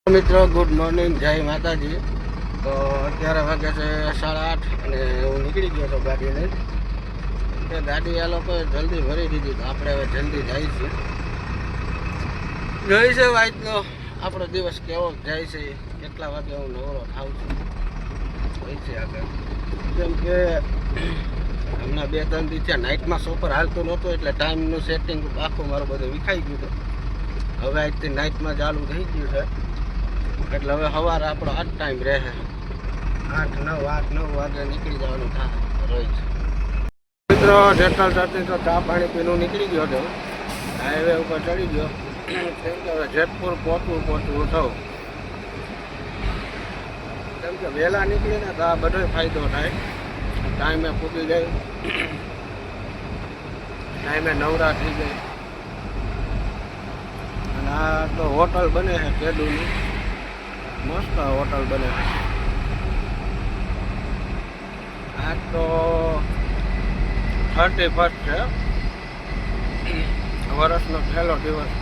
મિત્રો good morning, જય માતાજી। તો અત્યારે વાગે છે 8:30 અને હું નીકળી ગયો તો ગાડી લઈને। કે ગાડી આ લોકોએ જલ્દી ભરી દીધી, તો આપણે હવે જલ્દી જઈશું। જોઈ છે વાતનો આપણો દિવસ કેવો જાય છે, કેટલા વાગે હું નવરો થાઉં છું હોય છે આગળ। કેમ કે હમણાં 2-3 દિવસથી નાઇટમાં સોપર હાલતું નહોતું, એટલે ટાઈમનું સેટિંગ આખું મારું બધું વિખાઈ ગયું હતું। હવે આજથી નાઇટમાં ચાલુ થઈ ગયું છે, એટલે હવે સવારે આપણો આ જ ટાઈમ રહે, 8-9 વાગે નીકળી જવાનું થાય રોજ। મિત્રો જેટલ થતી તો ચા પાણી પીનું નીકળી ગયો હતો, હાઈવે ઉપર ચડી ગયો। કેમ કે હવે જેતપુર પહોંચવું થયું, કેમ કે વહેલા નીકળીને તો આ બધો ફાયદો થાય, ટાઈમે પૂકી જાય, ટાઈમે નવરા થઈ જાય। અને આ તો હોટલ બને છે કેદુની, મસ્ત હોટલ બને છે। આજ તો 31 છે, વર્ષનો છેલ્લો દિવસ।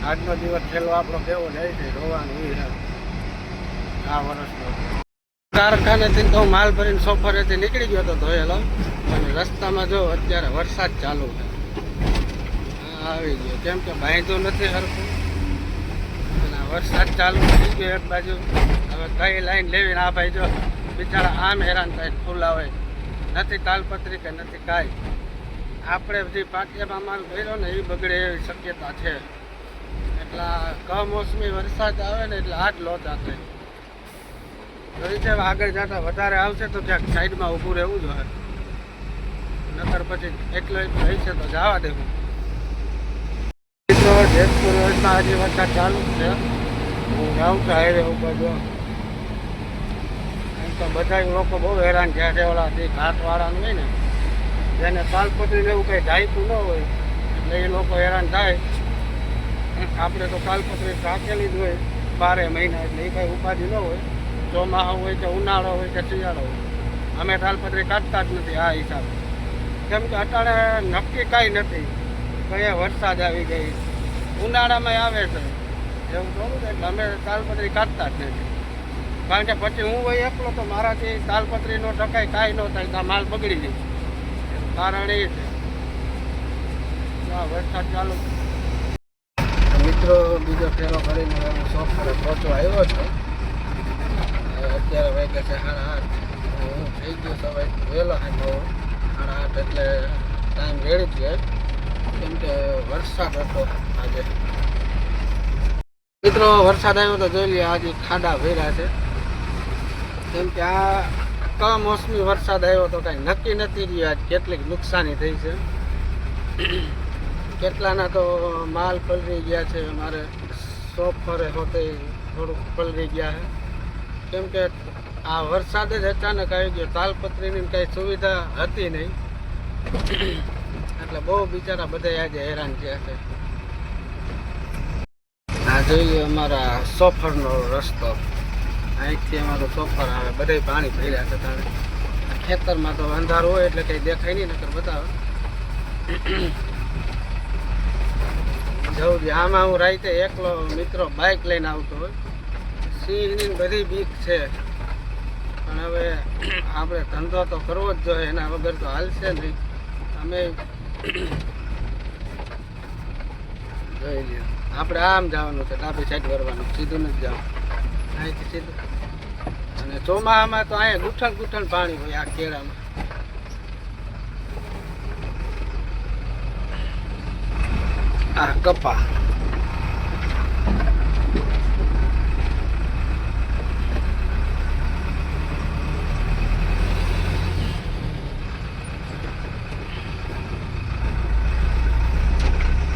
આજનો દિવસ છેલ્લો આપણો કેવો જાય છે, રોવાનું એ આ વર્ષનો। કારખાનેથી તો માલ ભરીને સોફરેથી નીકળી ગયો હતો ધોયેલો, અને રસ્તામાં જો અત્યારે વરસાદ ચાલુ છે, આવી ગયો। કેમ કે બાંધ્યું નથી હરખું, અને વરસાદ ચાલુ થઈ ગયો એક બાજુ। હવે કઈ લાઈન લેવીને આ ભાઈ જો બિચારા આમ હેરાન થાય, ખુલ્લા હોય નથી તાલપત્રી કે નથી કાંઈ। આપણે જે પાટિયામાં માલ ભર્યો ને એ બગડે એવી શક્યતા છે, એટલે કમોસમી વરસાદ આવે ને એટલે આ જ લોચા થાય। જોઈ છે આગળ જતા વધારે આવશે તો ક્યાંક સાઈડમાં ઊભું રહેવું જોઈએ, નકર પછી એટલો રહેશે તો જવા દેવું। તો જેતપુર રોડમાં હજી વરસાદ ચાલુ છે, હું જાઉં છું હાઈવે ઉપર। જો એમ તો બધા લોકો બહુ હેરાન થયા છે, ઓલા જે ઘાટવાળાનું હોય ને, જેને તાલપત્રીને એવું કંઈ ઢાંકવું ન હોય, એટલે એ લોકો હેરાન થાય। આપણે તો તાલપત્રી ઢાંકેલી જ હોય 12 મહિના, એટલે એ કંઈ ઉપાધિ ન હોય, ચોમાસું હોય કે ઉનાળો હોય કે શિયાળો હોય, અમે તાલપત્રી કાઢતા જ નથી આ હિસાબે। કેમ કે અટાણે નક્કી કાંઈ નથી, કયા વરસાદ આવી ગઈ, ઉનાળામાં આવે છે એવું થોડું, એટલે અમે તાલપત્રી કાઢતા જ નથી। કારણ કે પછી હું હોય એકલો તો મારાથી તાલપત્રી નો ટકાય કાંઈ ન થાય, તો માલ બગડી જાય, કારણ એ છે। વરસાદ ચાલુ મિત્રો બીજો ફેરો કરીને હું સોફરે પહોંચવા આવ્યો છું। અત્યારે વાગ્યા છે 8:30, હું થઈ ગયો સવારે વહેલો 8:30, એટલે ટાઈમ રેડી છે, કેમ કે વરસાદ હતો આજે। મિત્રો વરસાદ આવ્યો તો જોઈ લઈએ, આજે ખાડા ભર્યા છે, કેમ કે આ કમોસમી વરસાદ આવ્યો તો કાંઈ નક્કી નથી રહ્યું આજ કેટલીક નુકસાની થઈ છે। કેટલાના તો માલ પલળી ગયા છે, અમારે સોફરે હોતે થોડુંક પલળી ગયા છે, કેમ કે આ વરસાદ જ અચાનક આવી ગયો, તાલપત્રીની કાંઈ સુવિધા હતી નહીં, એટલે બહુ બિચારા બધા આજે હેરાન થયા છે। આ જોઈએ અમારા સોફરનો રસ્તો, અહીંથી અમારું સોફર આવે, બધા પાણી ભર્યા છે તાણે। ખેતરમાં તો અંધારું હોય એટલે કંઈ દેખાય નહીં, નકર બતાવે જવું. આમાં હું રાતે એકલો મિત્રો બાઇક લઈને આવતો હોય, સિંહની બધી બીક છે, પણ હવે આપણે ધંધો તો કરવો જ જોઈએ, એના વગર તો હાલશે નહીં। અમે જોઈ લ્યો, આપણે આમ જવાનું છે, ડાબી સાઈડ વળવાનું, સીધું નથી જવાનું, અહીંથી સીધું। અને ચોમાસામાં તો અહીંયા ગુઠણ પાણી હોય આ કેળામાં। આ કપા